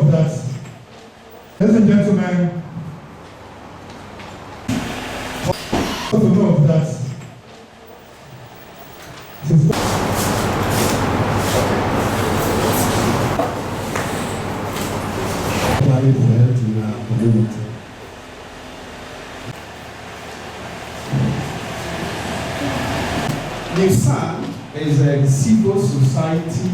of that, ladies and gentlemen, also know of that. In our community. NIFSAN is a civil society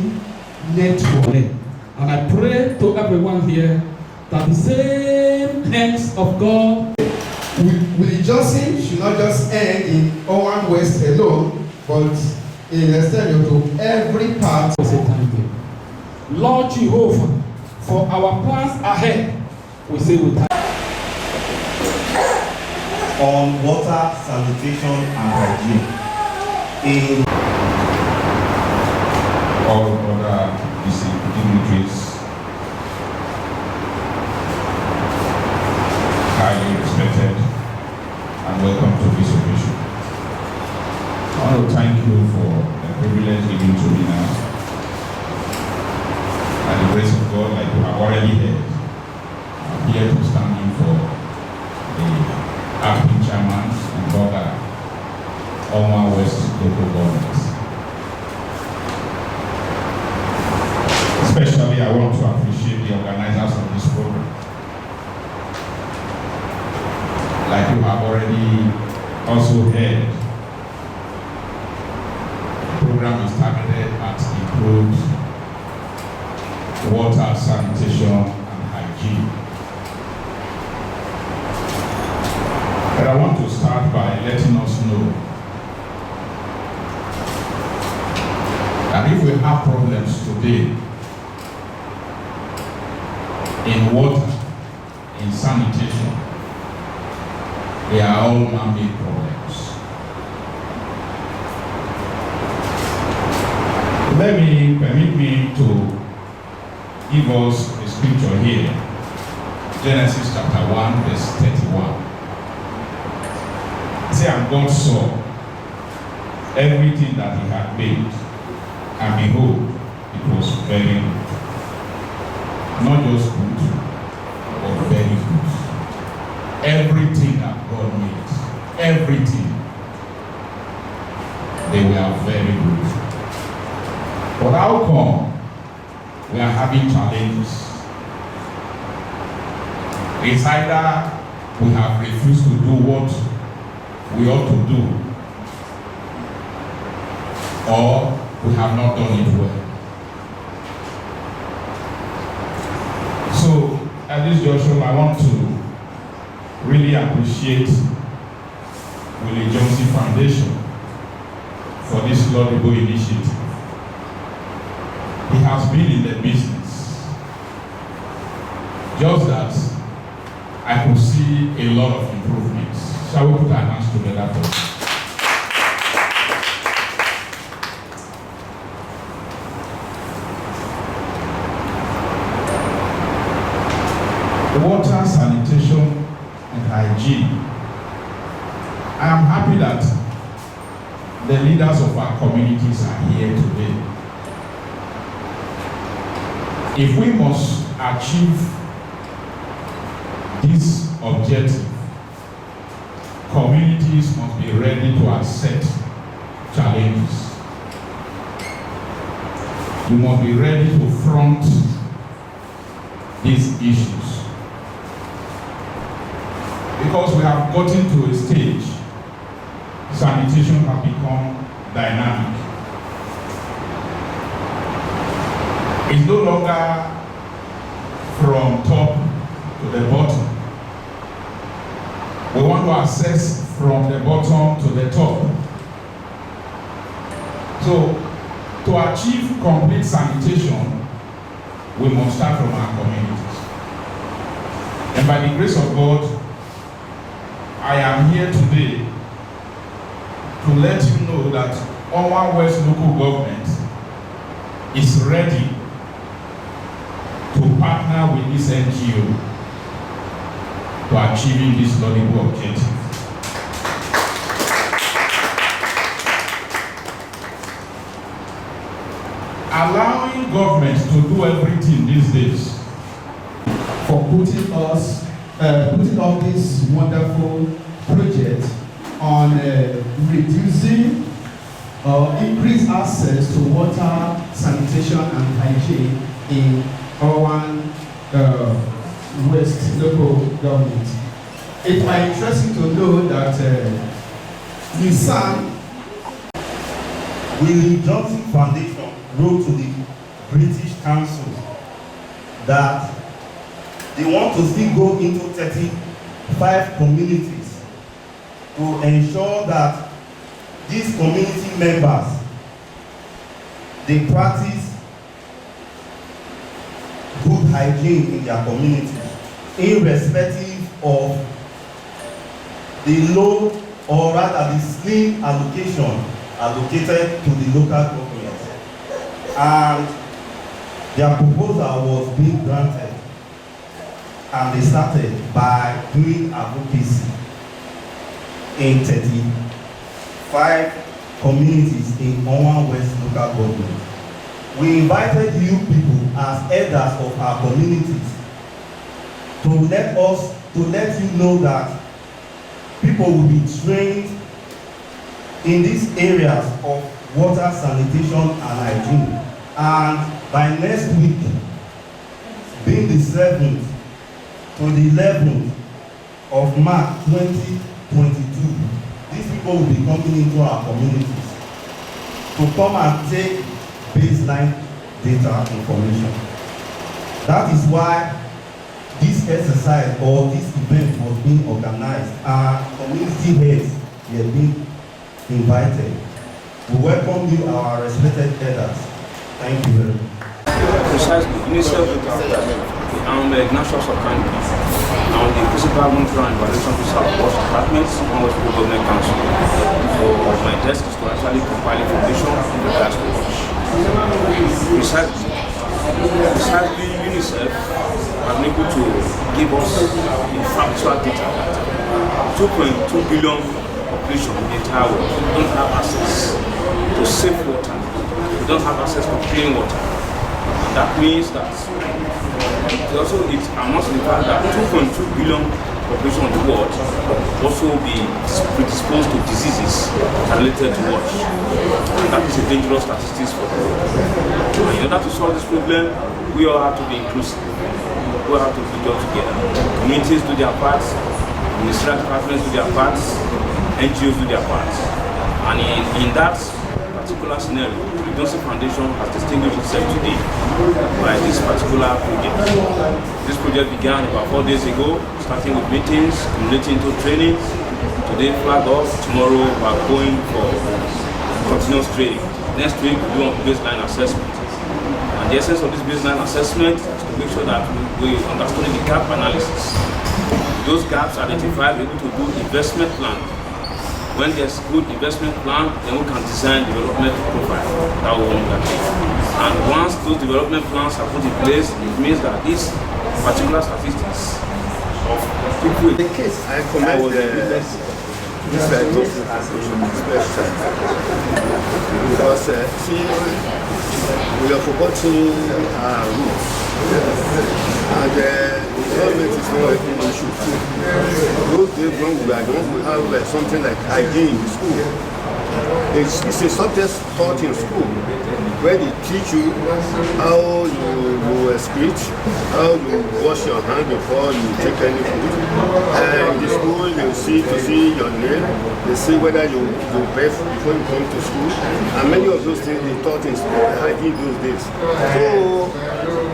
network, and I pray to everyone here that the same hands of God will rejoicing should not just end in Owen West alone, but in extend to every part. Lord Jehovah, for our plans ahead, we say we thank on water, sanitation, and hygiene. In all other dignitaries, highly respected, and welcome to this occasion. I want to thank you for the privilege given to me now. By the grace of God, like you have already heard, I'm here to stand in for the acting chairman and brother Owen West local government. Especially, I want to appreciate the organizers of this program. Like you have already also heard, the program is targeted at improved water, sanitation, and hygiene. But I want to start by letting us know that if we have problems today in water, in sanitation, they are all man-made problems. Permit me to give us a scripture here. Genesis chapter 1, verse 31. It says, and God saw everything that he had made, and behold, it was very good. Not just good, but very good. Everything that God made, everything, they were very good. But how come we are having challenges? It's either we have refused to do what we ought to do, or we have not done it well. So at this juncture, I want to really appreciate Willie Johnson Foundation for this laudable initiative. He has been in the business. Just that I could see a lot of improvements. Shall we put our hands together for him? Water, sanitation, and hygiene. I am happy that the leaders of our communities are here today. If we must achieve this objective, communities must be ready to accept challenges. You must be ready to front these issues. Because we have gotten to a stage, sanitation has become dynamic. It's no longer from top to the bottom. We want to access from the bottom to the top. So, to achieve complete sanitation, we must start from our communities. And by the grace of God, I am here today to let you know that Owen West local government is ready to partner with this NGO to achieving this laudable objective. Allowing government to do everything these days putting up this wonderful project on reducing or increase access to water, sanitation, and hygiene in Owan West local government. It might be interesting to know that Nissan Willie Johnson Foundation wrote to the British Council that they want to still go into 35 communities to ensure that these community members, they practice good hygiene in their community, irrespective of the low or rather the slim allocation allocated to the local government. And their proposal was being granted, and they started by doing advocacy in 35 communities in Owan West local government. We invited you people as elders of our communities to let you know that people will be trained in these areas of water, sanitation, and hygiene. And by next week, being the 7th to the 11th of March 2022, these people will be coming into our communities to come and take baseline data information. That is why this exercise or this event was being organized, and community heads were being invited. We welcome you, our respected elders. Thank you very much. Precisely, UNICEF and the National Security and the Principal Monitoring and Evaluation Officer of both departments and West Government Council. So my desk is to actually compile information in regards to this. Precisely, UNICEF have been able to give us factual data that 2.2 billion population in the entire world don't have access to safe water. They don't have access to clean water. And that means that it amounts to the fact that 2.2 billion population of the world also be predisposed to diseases related to water. And that is a dangerous statistics for the world. And in order to solve this problem, we all have to be inclusive. We all have to be done together. Communities do their parts, ministerial departments do their parts, NGOs do their parts. And in that particular scenario, the Johnson Foundation has distinguished itself today by this particular project. This project began about 4 days ago, starting with meetings, culminating into trainings. Today, flag off. Tomorrow, we are going for continuous training. Next week, we do a baseline assessment. And the essence of this baseline assessment is to make sure that we understand the gap analysis. Those gaps identified, we're able to do investment plan. When there's good investment plan, then we can design development profile that we want to take. And once those development plans are put in place, it means that these particular statistics of people. The case I commend this because see, we are forgetting our roots, and the government is not helping issue too. Those days when we have something like hygiene in school, it's a subject taught in school where they teach you how you excrete, how you wash your hand before you take any food. And in the school you see your name, they see whether you bathe before you come to school, and many of those things they taught in school, hygiene those days. So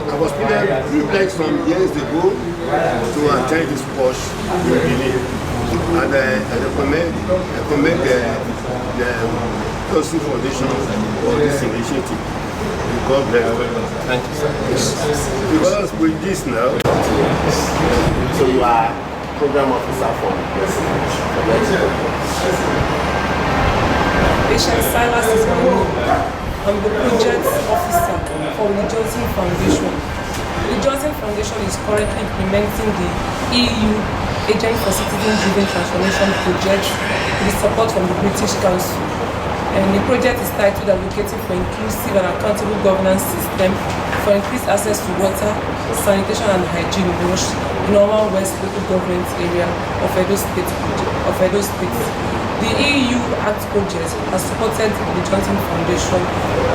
I was privileged some years ago to attend this course in Benin, and I commend the Johnson Foundation for this initiative. God bless you. Thank you, sir. Because with this now, so you are program officer for Patient Silas is my name. I'm the project officer for the Johnson Foundation. The Johnson Foundation is currently implementing the EU Agent for Citizen-Driven Transformation project with support from the British Council. And the project is titled Advocating for Inclusive and Accountable Governance System for increased access to water, sanitation and hygiene in Normal West local government area of Edo State. The EU Act project has supported the Johnson Foundation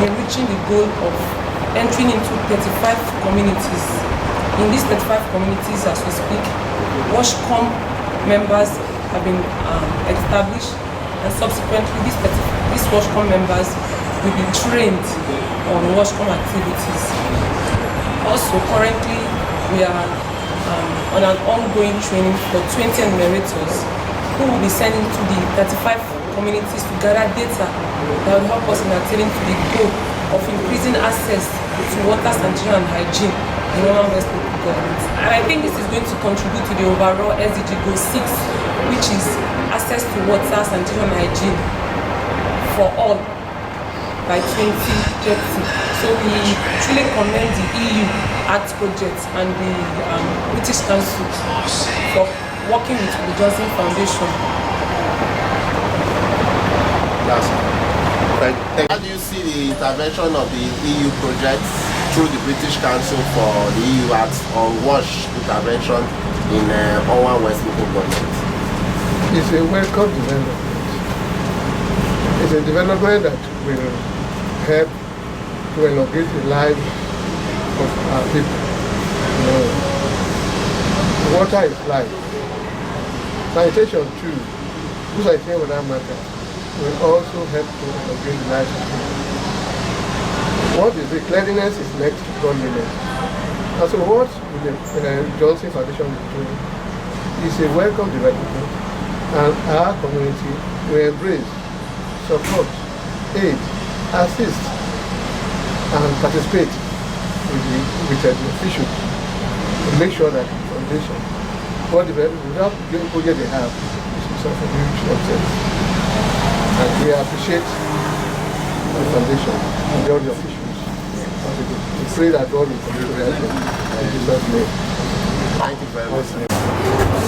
in reaching the goal of entering into 35 communities. In these 35 communities, as we speak, WashCom members have been established, and subsequently these WashCom members will be trained on WashCom activities. Also, currently, we are on an ongoing training for 20 enumerators who will be sent into the 35 communities to gather data that will help us in attaining to the goal of increasing access to water, sanitation and hygiene in Normal West local government. And I think this is going to contribute to the overall SDG Goal 6, which is access to water, sanitation and hygiene for all by 2030. So we truly commend the EU Act project and the British Council for working with the Johnson Foundation. How do you see the intervention of the EU projects through the British Council for the EU Act on WASH intervention in Normal West local government? It's a welcome development. It's a development that will help to elongate the lives of our people. Water is life. Sanitation too, whose I think that matter, will also help to elongate the lives of people. What is the cleanliness is next to godliness. And so what the Johnson Foundation is doing is a welcome development, and our community will embrace, support, aid, assist, and participate with the officials to make sure that the foundation, what the without the project they have, is of a huge success. And we appreciate the foundation and all the officials. We pray that God will continue to help them in Jesus' name. Thank you very much.